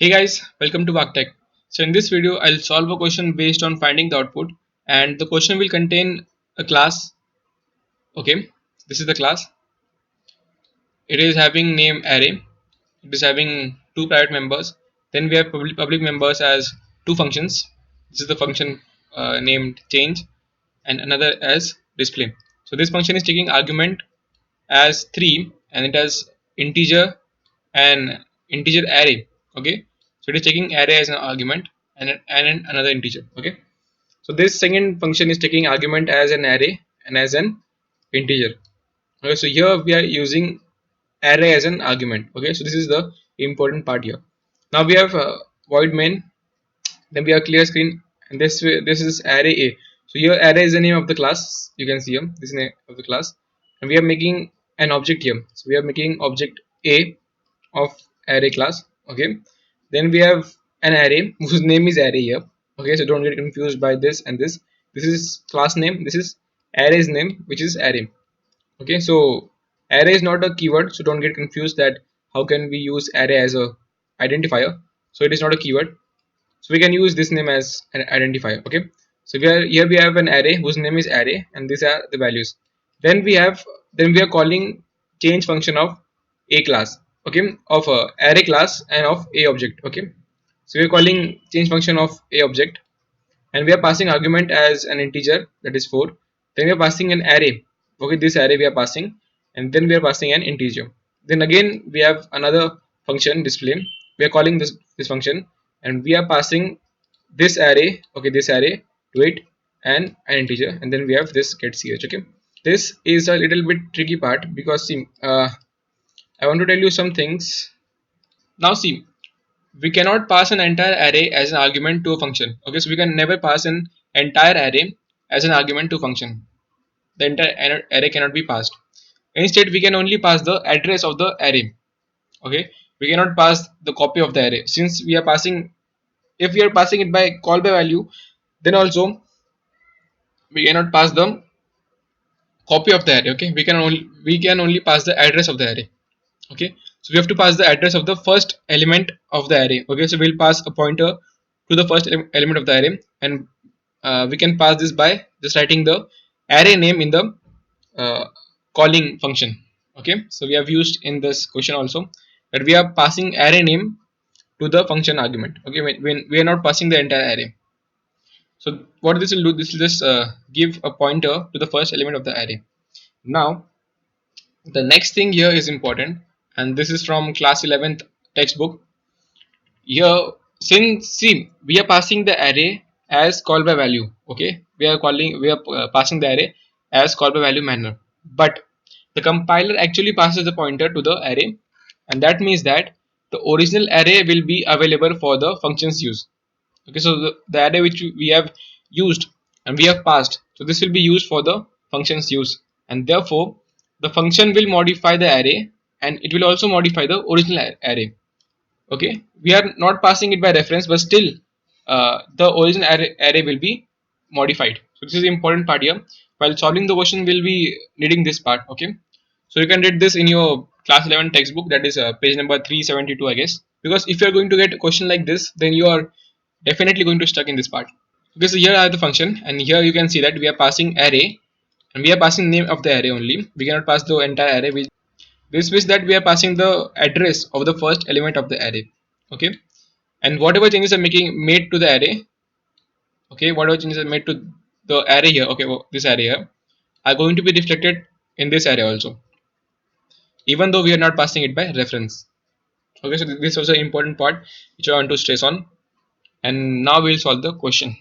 Hey guys, welcome to Tech. So in this video, I'll solve a question based on finding the output, and the question will contain a class. Okay, this is the class. It is having name array. It is having two private members. Then we have public members as two functions. This is the function named change, and another as display. So this function is taking argument as 3, and it has integer and integer array. Okay, so it is taking array as an argument and another integer. Okay, so this second function is taking argument as an array and as an integer. Okay, so here we are using array as an argument. Okay, so this is the important part here. Now we have void main, then we have clear screen, and this is array a. So here array is the name of the class. You can see here this is the name of the class, and we are making an object here. So we are making object a of array class. Okay, then we have an array whose name is array here. Okay, so don't get confused by this and this is class name, this is array's name, which is array. Okay, so array is not a keyword, so don't get confused that how can we use array as a identifier. So it is not a keyword, so we can use this name as an identifier. Okay, so here we have an array whose name is array, and these are the values. Then we are calling change function of a class. Okay, of a array class and of a object. Okay, so we are calling change function of a object, and we are passing argument as an integer, that is 4. Then we are passing an array. Okay, this array we are passing, and then we are passing an integer. Then again we have another function display. We are calling this function, and we are passing this array. Okay, this array to it and an integer, and then we have this get ch. Okay, this is a little bit tricky part because see, I want to tell you some things. Now see, we cannot pass an entire array as an argument to a function. Okay, so we can never pass an entire array as an argument to function. The entire array cannot be passed. Instead, we can only pass the address of the array. Okay, we cannot pass the copy of the array, since we are passing, if we are passing it by call by value, then also we cannot pass the copy of the array. Okay, we can only pass the address of the array. Okay, so we have to pass the address of the first element of the array. Okay, so we'll pass a pointer to the first element of the array, and we can pass this by just writing the array name in the uh, calling function. Okay, so we have used in this question also that we are passing array name to the function argument. Okay, when we are not passing the entire array. So what this will do, this will just give a pointer to the first element of the array. Now the next thing here is important, and this is from class 11th textbook. Here, since see, we are passing the array as call by value. Okay, we are passing the array as call by value manner, but the compiler actually passes the pointer to the array, and that means that the original array will be available for the functions use. Okay, so the array which we have used and we have passed, so this will be used for the functions use, and therefore the function will modify the array, and it will also modify the original array. Okay, we are not passing it by reference, but still the original array will be modified. So this is the important part here. While solving the question, we'll be needing this part. Okay, so you can read this in your class 11 textbook, that is page number 372, I guess, because if you are going to get a question like this, then you are definitely going to stuck in this part. Okay, so here are the function, and here you can see that we are passing array, and we are passing name of the array only. We cannot pass the entire array. This means that we are passing the address of the first element of the array. Okay, and whatever changes are making made to the array. Okay, whatever changes are made to the array here. Okay, this array here are going to be reflected in this array also, even though we are not passing it by reference. Okay, so this was an important part which I want to stress on, and now we'll solve the question.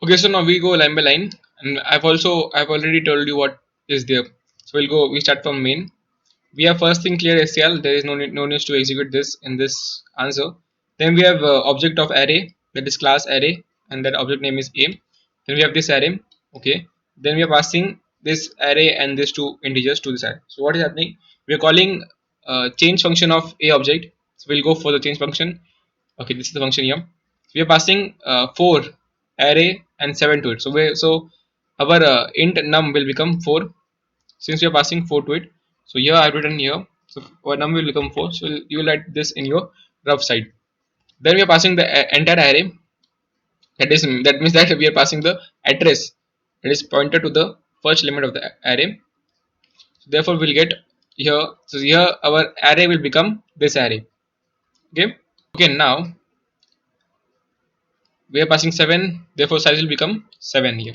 Okay, so now we go line by line, and I've already told you what is there. So we start from main. We have first thing clear SCL. There is no need to execute this in this answer. Then we have object of array, that is class array, and that object name is a. Then we have this array. Okay, then we are passing this array and these two integers to this array. So what is happening, we are calling change function of a object. So we'll go for the change function. Okay, this is the function here. We are passing 4 array and 7 to it. So our int num will become 4, since you are passing 4 to it. So here I have written here, so our num will become 4. So you will write this in your rough side. Then we are passing the entire array. That means that we are passing the address that is pointed to the first element of the array. Therefore, we'll get here. So here our array will become this array. Okay. Okay. Now we are passing 7. Therefore, size will become 7 here.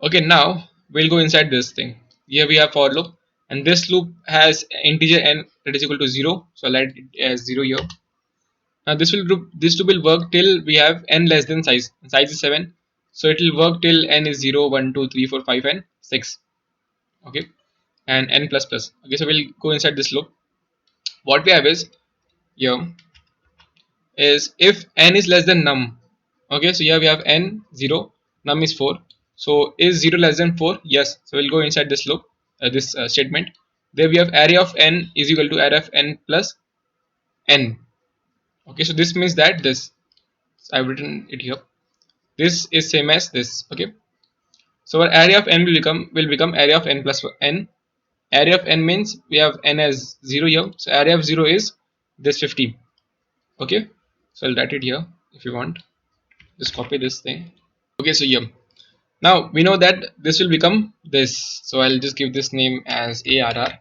Okay. Now we'll go inside this thing. Here we have for loop, and this loop has integer n that is equal to 0. So I'll write it as 0 here. Now this loop will work till we have n less than size. Size is 7. So it will work till n is 0, 1, 2, 3, 4, 5, and 6. Okay. And n plus plus. Okay, so we'll go inside this loop. What we have is here is if n is less than num. Okay, so here we have n 0, num is 4. So is 0 less than 4? Yes. So we'll go inside this loop, this statement. There we have array of n is equal to array of n plus n. Okay, so this means that this, so I've written it here. This is same as this. Okay, so our array of n will become array of n plus n. Array of n means we have n as 0 here. So array of 0 is this 50. Okay, so I'll write it here if you want. Just copy this thing. Okay, so here now we know that this will become this. So I'll just give this name as ARR.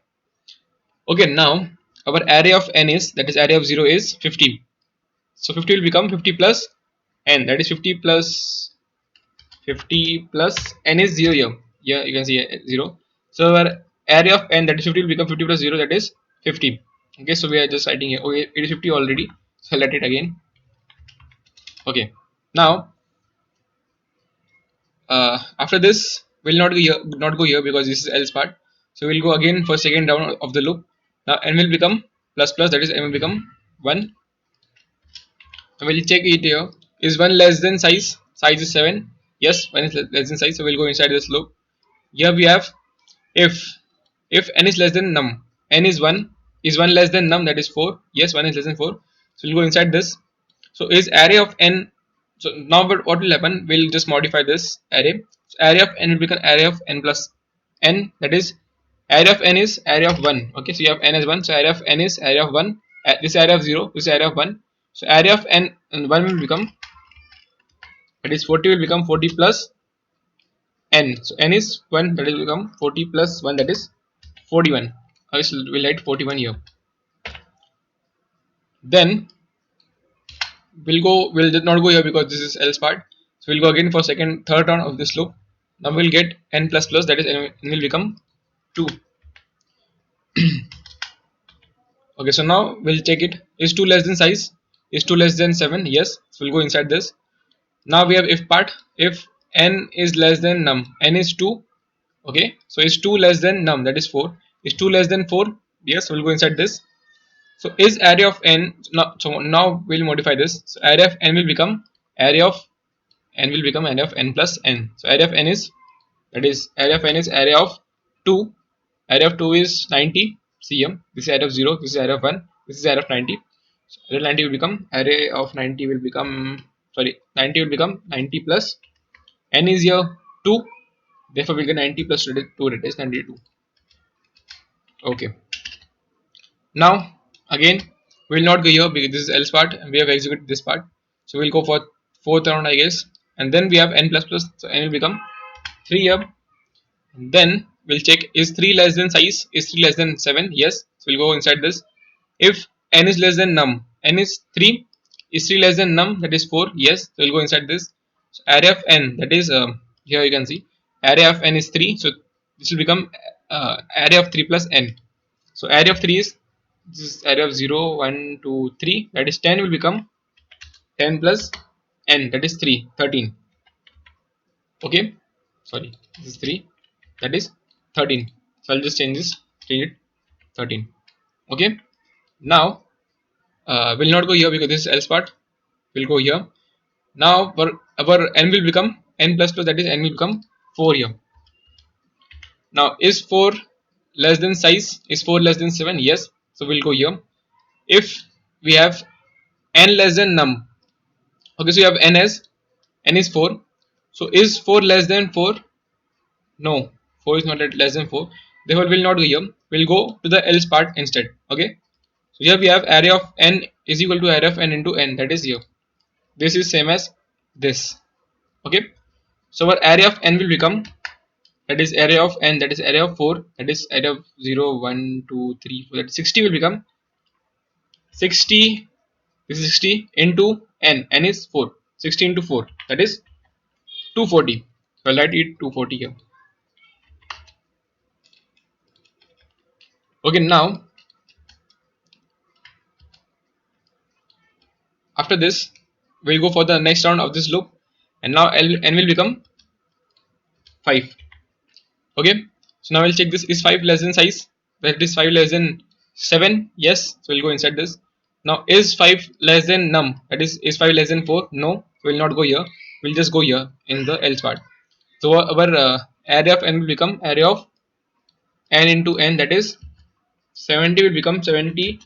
Okay, now our array of n is, that is array of 0 is 50. So 50 will become 50 plus n, that is 50 plus n is 0 here. Here you can see 0. So our array of n, that is 50, will become 50 plus 0, that is 50. Okay, so we are just writing here. Okay, it is 50 already. So I'll write it again. Okay, now after this we'll not go here because this is else part. So we'll go again for second round of the loop. Now n will become plus plus, that is n will become 1. And we'll check it here. Is 1 less than size? Size is 7. Yes, 1 is less than size. So we'll go inside this loop. Here we have if n is less than num. N is 1 less than num, that is 4. Yes, 1 is less than 4. So we'll go inside this. So is array of n. So now what will happen? We'll just modify this array. So array of n will become array of n plus n, that is array of n is array of 1. Okay, so you have n as 1. So array of n is array of 1. This array of 0, this array of 1. So array of n and 1 will become, that is 40 will become 40 plus n. So n is 1, that will become 40 plus 1, that is 41. Okay, so we'll write 41 here. Then we'll not go here because this is else part. So we'll go again for third round of this loop. Now we'll get n plus plus, that is n will become 2. Okay, so now we'll check it. Is 2 less than size? Is 2 less than 7? Yes. So we'll go inside this. Now we have if part. If n is less than num, n is 2. Okay, so is 2 less than num, that is 4. Is 2 less than 4? Yes. So we'll go inside this. So is array of n. So now we'll modify this. So array of n will become array of array of n plus n. So array of n is, that is array of n is array of 2. Array of 2 is 90 cm. This is array of 0. This is array of 1. This is array of 90. So array of 90 will become, array of 90 will become, sorry, 90 will become 90 plus n is here 2. Therefore we get 90 plus 2, that is 92. Okay. Now again we will not go here because this is else part and we have executed this part. So we'll go for fourth round, I guess, and then we have n plus plus. So n will become 3 here. And then we'll check, is 3 less than size? Is 3 less than 7? Yes. So we'll go inside this. If n is less than num, n is 3. Is 3 less than num? That is 4. Yes. So we'll go inside this. So array of n, that is here you can see array of n is 3. So this will become array of 3 plus n. So array of 3 is, this is array of 0, 1, 2, 3. That is 10 will become 10 plus n, that is 3, 13. Okay. Sorry, this is 3. That is 13. So I'll just change it 13. Okay. Now we'll not go here because this is else part. We'll go here. Now our n will become n plus plus, that is n will become 4 here. Now is 4 less than size? Is 4 less than 7? Yes. So we'll go here. If we have n less than num. Okay, so you have n is 4. So is 4 less than 4? No, 4 is not less than 4. Therefore we'll not go here. We'll go to the else part instead. Okay. Here we have array of n is equal to array of n into n, that is here. This is same as this. Okay, so our array of n will become, that is array of n, that is array of 4, that is array of 0 1 2 3 4, that is 60 will become 60. This is 60 into n is 4, 60 into 4, that is 240. So I'll write it 240 here. Okay, now after this we'll go for the next round of this loop, and now n will become 5. Okay, so now we'll check this, is 5 less than size, that is 5 less than 7, yes, so we'll go inside this. Now is 5 less than num, that is 5 less than 4, no, so we'll not go here, we'll just go here in the else part. So our array of n will become array of n into n, that is 70 will become 70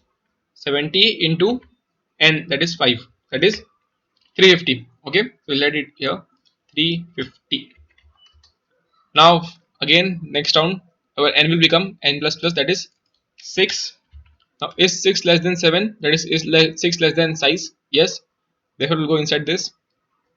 into n, that is 5, that is 350. Okay, so we'll let it here 350. Now again next round our n will become n plus plus, that is 6. Now is 6 less than 7, that is 6 less than size, yes, therefore we'll go inside this.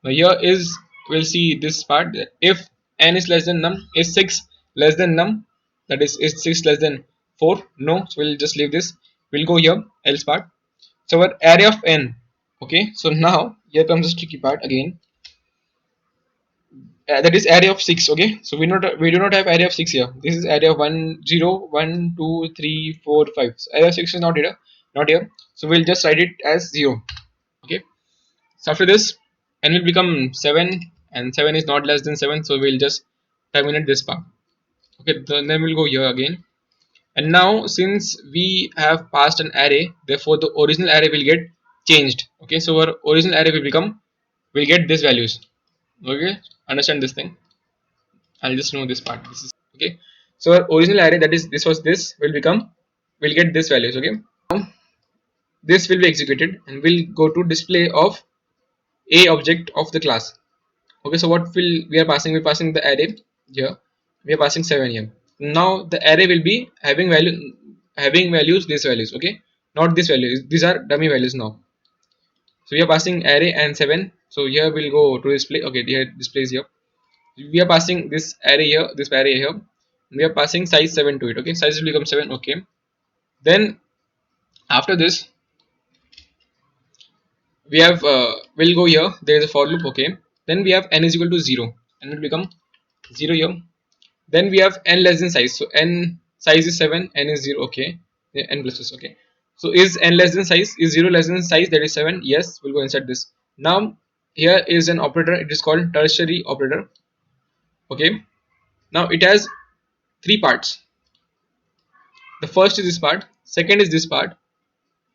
Now here is, we'll see this part, that if n is less than num, is 6 less than num, that is 6 less than 4, no, so we'll just leave this, we'll go here else part. So our array of n, okay, so now here comes the tricky part again, that is array of 6. Okay, so we do not have array of 6 here, this is array of 1 0 1 2 3 4 5, so array of 6 is not here, not here, so we'll just write it as 0. Okay, so after this n will become 7, and 7 is not less than 7, so we'll just terminate this part. Okay, then we'll go here again, and now since we have passed an array, therefore the original array will get changed. Okay, so our original array will become, will get these values. Okay, understand this thing, I'll just know this part, this is okay. So our original array, that is this was this, will become, will get this values. Okay, now this will be executed and we'll go to display of a object of the class. Okay, so what will we are passing, we're passing the array here, we are passing 7 here. Now the array will be having value, having values, these values. Okay, not this values, these are dummy values now. So we are passing array and 7, so here we'll go to display. Okay, here displays here, we are passing this array here, this array here, we are passing size 7 to it. Okay, size will become 7. Okay, then after this we have we'll go here, there is a for loop. Okay, then we have n is equal to 0, and will become 0 here. Then we have n less than size, so n size is 7, n is 0. Okay, yeah, n plus plus. Okay, so is n less than size, is 0 less than size, that is 7, yes, we'll go inside this. Now here is an operator, it is called tertiary operator. Okay, now it has three parts. The first is this part, second is this part,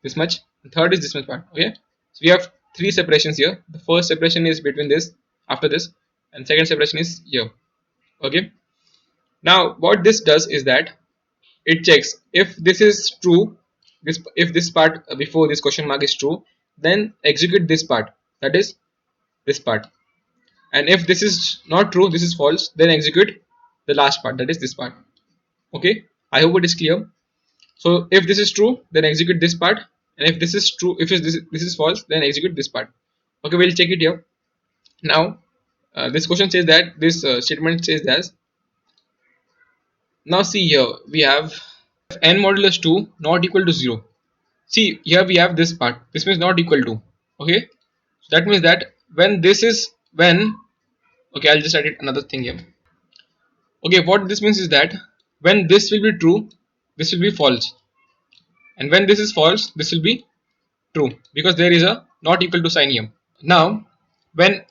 this much, and third is this much part. Okay, so we have three separations here. The first separation is between this, after this, and second separation is here. Okay, now what this does is that it checks if this is true, this, if this part before this question mark is true, then execute this part, that is this part, and if this is not true, this is false, then execute the last part, that is this part. Okay, I hope it is clear. So if this is true, then execute this part, and if this is true, if this is false, then execute this part. Okay, we'll check it here. Now this question says that this statement says that, now see here we have n modulus 2 not equal to 0. See here we have this part, this means not equal to. Okay, so that means that when this is, when, okay, I'll just write it another thing here. Okay, what this means is that when this will be true, this will be false, and when this is false, this will be true, because there is a not equal to sign here. Now when,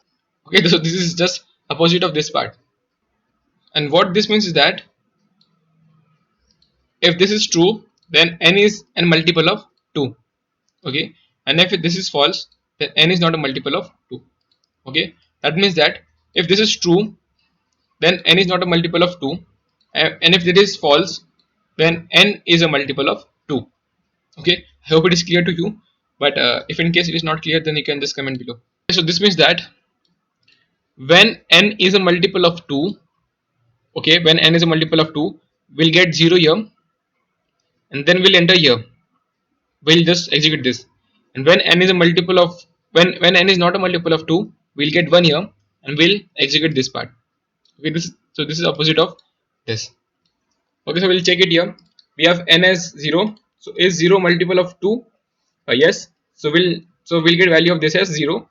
okay, so this is just opposite of this part, and what this means is that if this is true, then n is a multiple of 2. Okay, and if this is false, then n is not a multiple of 2. Okay, that means that if this is true, then n is not a multiple of 2, and if it is false, then n is a multiple of 2. Okay, I hope it is clear to you, but if in case it is not clear, then you can just comment below. So this means that when n is a multiple of 2, okay, when n is a multiple of 2, we'll get 0 here, and then we'll enter here, we'll just execute this. And when n is a multiple of when n is not a multiple of 2, we'll get 1 here and we'll execute this part. Okay, this is opposite of this. Okay, so we'll check it here. We have n as 0. So is 0 multiple of 2? Yes. So we'll get value of this as 0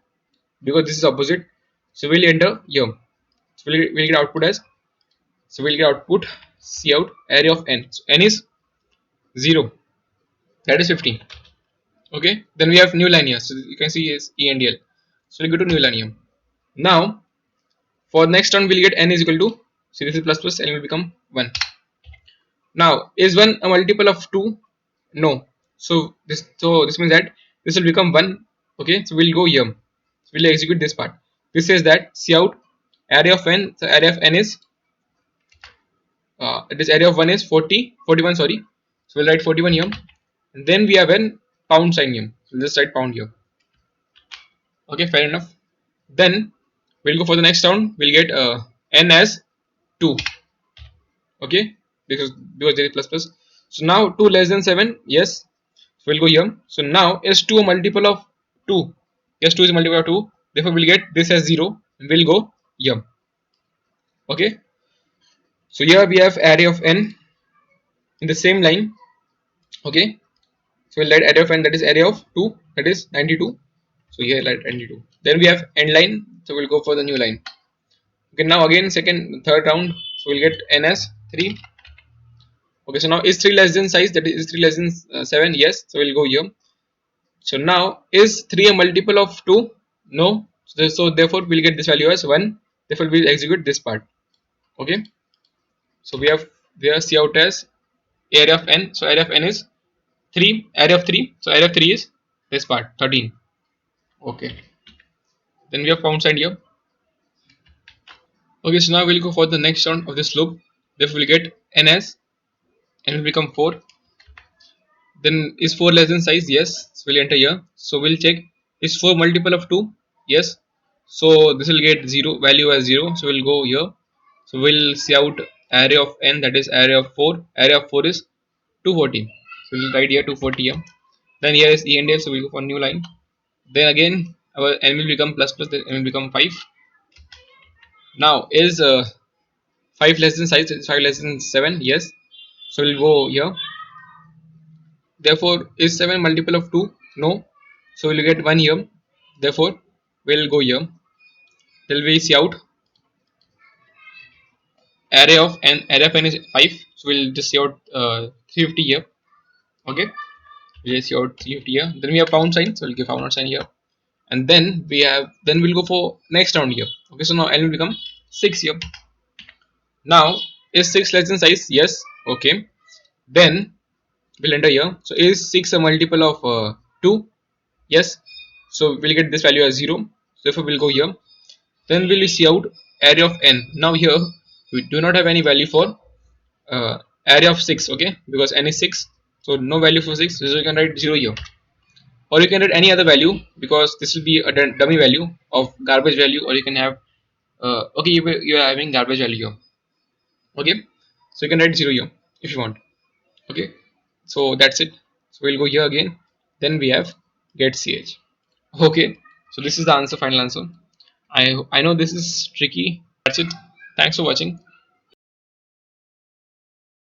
because this is opposite. So we'll enter here. So we'll get output as, so we'll get output C out array of n. So n is 0, that is 15. Okay, then we have new line here. So you can see is E and L. So we go to new line here. Now for next one we'll get n is equal to, so this is plus plus, n will become 1. Now is 1 a multiple of 2? No. So this means that this will become 1. Okay, so we'll go here. So we'll execute this part. This says that C out array of n. So array of n is this area of 1 is 41, sorry. So we'll write 41 here, and then we have an pound sign here. So we'll just write pound here. Okay, fair enough. Then we'll go for the next round. We'll get n as 2. Okay, because there is plus plus. So now 2 less than 7. Yes. So we'll go here. So now is 2 a multiple of 2? Yes, 2 is a multiple of 2. Therefore we'll get this as 0. And we'll go here. Okay. So here we have array of n in the same line. Okay. So we'll write array of n, that is array of 2, that is 92. So here write 92. Then we have end line. So we'll go for the new line. Okay, now again third round. So we'll get n as 3. Okay, so now is 3 less than size, that is 3 less than 7? Yes. So we'll go here. So now is 3 a multiple of 2? No. So therefore we'll get this value as 1. Therefore we'll execute this part. Okay. So we have C out as area of n. So area of n is 3, array of 3. So array of 3 is this part, 13. Okay. Then we have pound sign here. Okay, so now we'll go for the next round of this loop. Therefore we'll get n as n will become 4. Then is 4 less than size? Yes. So we'll enter here. So we'll check, is 4 multiple of 2? Yes. So this will get 0 value as 0. So we'll go here. So we'll see out array of n, that is array of 4. Array of 4 is 240. So we'll write here 240 here. Then here is E and L. So we'll go for new line. Then again our n will become plus plus. Then n will become 5. Now is 5 less than size? Is 5 less than 7? Yes. So we'll go here. Therefore is 7 multiple of 2? No. So we'll get 1 here. Therefore we'll go here. Till we see out array of n is 5. So we'll just see out 350 here. Okay, we'll see out 350 here. Then we have pound sign. So we'll give pound sign here. And then we'll go for next round here. Okay, so now n will become 6 here. Now is 6 less than size? Yes. Okay, then we'll enter here. So is 6 a multiple of 2? Yes. So we'll get this value as 0. So therefore we'll go here. Then we'll see out array of n. Now here we do not have any value for array of 6. Okay, because n is 6. So no value for 6. So you can write 0 here. Or you can write any other value, because this will be a dummy value of garbage value. Or you can have okay, you are having garbage value here. Okay, so you can write 0 here if you want. Okay, so that's it. So we'll go here again. Then we have get ch. Okay, so this is the answer, final answer. I know this is tricky. That's it. Thanks for watching.